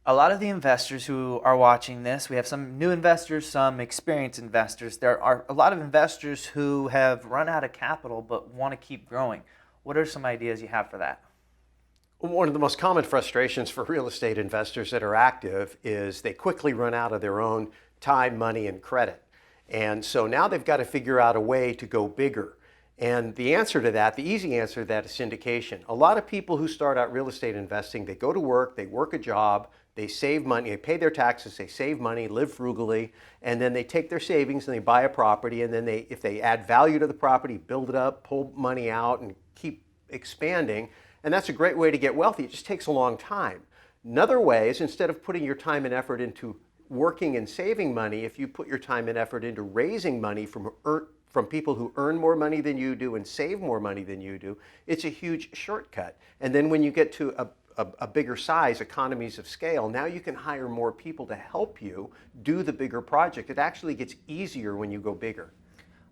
A lot of the investors who are watching this, we have some new investors, some experienced investors. There are a lot of investors who have run out of capital but want to keep growing. What are some ideas you have for that? One of the most common frustrations for real estate investors that are active is they quickly run out of their own time, money, and credit. And so now they've got to figure out a way to go bigger. And the answer to that, the easy answer to that is syndication. A lot of people who start out real estate investing, they go to work, they work a job, they save money, they pay their taxes, they save money, live frugally, and then they take their savings and they buy a property, and then if they add value to the property, build it up, pull money out, and keep expanding. And that's a great way to get wealthy. It just takes a long time. Another way is, instead of putting your time and effort into working and saving money, if you put your time and effort into raising money from people who earn more money than you do and save more money than you do, it's a huge shortcut. And then when you get to a bigger size, economies of scale, now you can hire more people to help you do the bigger project. It actually gets easier when you go bigger.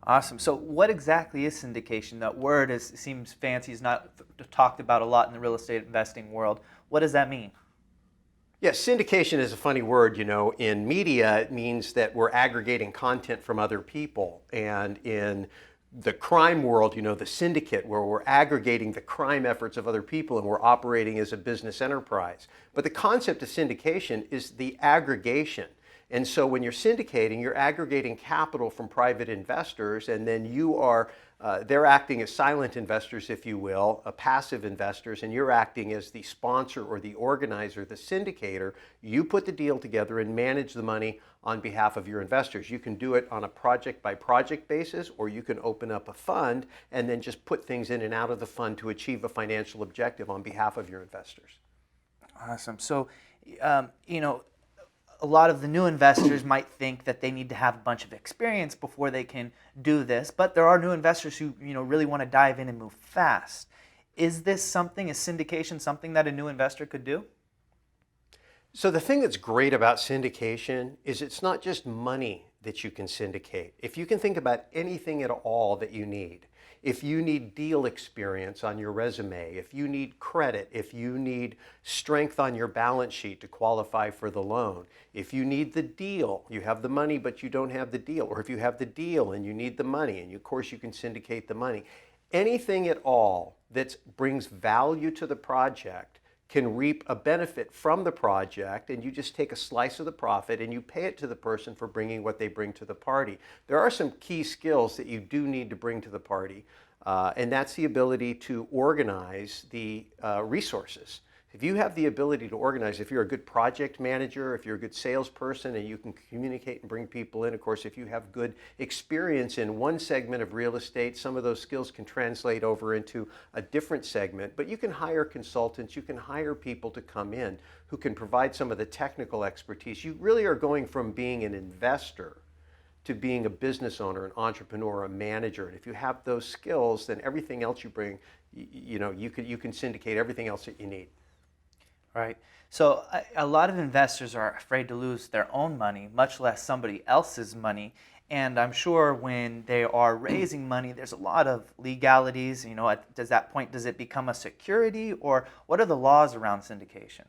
Awesome. So, what exactly is syndication? That word seems fancy, is not talked about a lot in the real estate investing world. What does that mean? Yeah, syndication is a funny word. In media, it means that we're aggregating content from other people. And in the crime world, the syndicate, where we're aggregating the crime efforts of other people and we're operating as a business enterprise. But the concept of syndication is the aggregation. And so when you're syndicating, you're aggregating capital from private investors, and then they're acting as silent investors, if you will, passive investors, and you're acting as the sponsor or the organizer, the syndicator. You put the deal together and manage the money on behalf of your investors. You can do it on a project by project basis, or you can open up a fund and then just put things in and out of the fund to achieve a financial objective on behalf of your investors. Awesome. So, you know, a lot of the new investors might think that they need to have a bunch of experience before they can do this, but there are new investors who really want to dive in and move fast. Is syndication something that a new investor could do? So the thing that's great about syndication is it's not just money that you can syndicate. If you can think about anything at all that you need, if you need deal experience on your resume, if you need credit, if you need strength on your balance sheet to qualify for the loan, if you need the deal, you have the money but you don't have the deal, or if you have the deal and you need the money, and of course you can syndicate the money. Anything at all that brings value to the project can reap a benefit from the project, and you just take a slice of the profit and you pay it to the person for bringing what they bring to the party. There are some key skills that you do need to bring to the party, and that's the ability to organize the resources. If you have the ability to organize, if you're a good project manager, if you're a good salesperson and you can communicate and bring people in, of course, if you have good experience in one segment of real estate, some of those skills can translate over into a different segment. But you can hire consultants, you can hire people to come in who can provide some of the technical expertise. You really are going from being an investor to being a business owner, an entrepreneur, a manager. And if you have those skills, then everything else you bring, you can syndicate everything else that you need. Right. So a lot of investors are afraid to lose their own money, much less somebody else's money. And I'm sure when they are raising money, there's a lot of legalities. At that point, does it become a security, or what are the laws around syndication?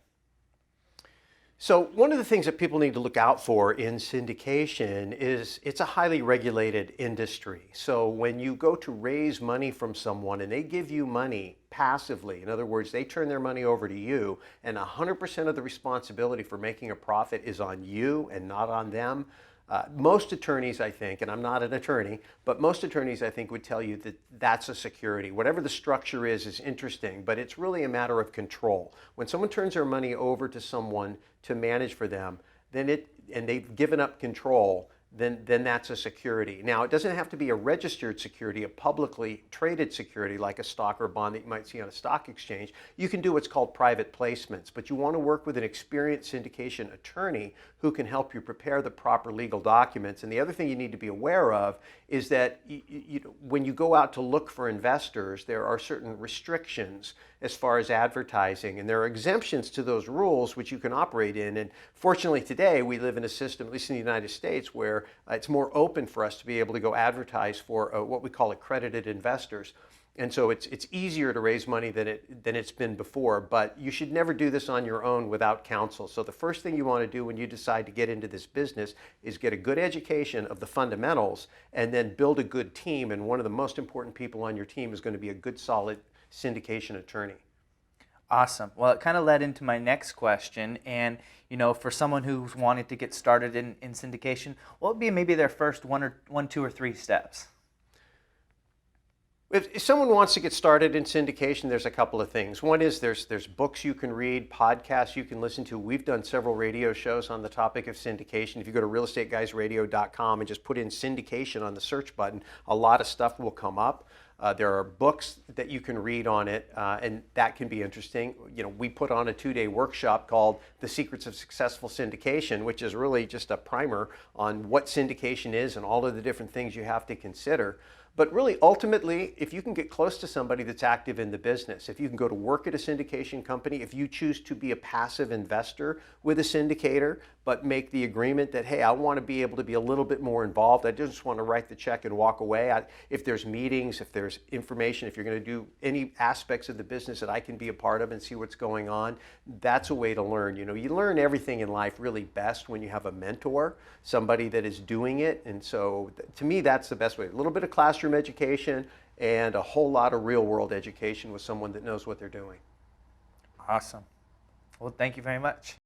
So one of the things that people need to look out for in syndication is it's a highly regulated industry. So when you go to raise money from someone and they give you money passively, in other words, they turn their money over to you, and 100% of the responsibility for making a profit is on you and not on them. Most attorneys, I think, and I'm not an attorney, but most attorneys, I think, would tell you that that's a security. Whatever the structure is interesting, but it's really a matter of control. When someone turns their money over to someone to manage for them, and they've given up control, then that's a security. Now, it doesn't have to be a registered security, a publicly traded security like a stock or bond that you might see on a stock exchange. You can do what's called private placements, but you want to work with an experienced syndication attorney who can help you prepare the proper legal documents. And the other thing you need to be aware of is that when you go out to look for investors, there are certain restrictions as far as advertising, and there are exemptions to those rules which you can operate in. And fortunately today we live in a system, at least in the United States, where it's more open for us to be able to go advertise for what we call accredited investors. And so it's easier to raise money than it's been before, but you should never do this on your own without counsel. So the first thing you want to do when you decide to get into this business is get a good education of the fundamentals and then build a good team. And one of the most important people on your team is going to be a good, solid syndication attorney. Awesome. Well, it kind of led into my next question. And, for someone who's wanted to get started in syndication, what would be maybe their first one, two, or three steps? If someone wants to get started in syndication, there's a couple of things. One is there's books you can read, podcasts you can listen to. We've done several radio shows on the topic of syndication. If you go to realestateguysradio.com and just put in syndication on the search button, a lot of stuff will come up. There are books that you can read on it, and that can be interesting. We put on a 2-day workshop called The Secrets of Successful Syndication, which is really just a primer on what syndication is and all of the different things you have to consider. But really, ultimately, if you can get close to somebody that's active in the business, if you can go to work at a syndication company, if you choose to be a passive investor with a syndicator, but make the agreement that, hey, I want to be able to be a little bit more involved. I just want to write the check and walk away. If there's meetings, if there's information, if you're going to do any aspects of the business that I can be a part of and see what's going on, that's a way to learn. You learn everything in life really best when you have a mentor, somebody that is doing it. And so to me, that's the best way. A little bit of classroom education and a whole lot of real world education with someone that knows what they're doing. Awesome. Well, thank you very much.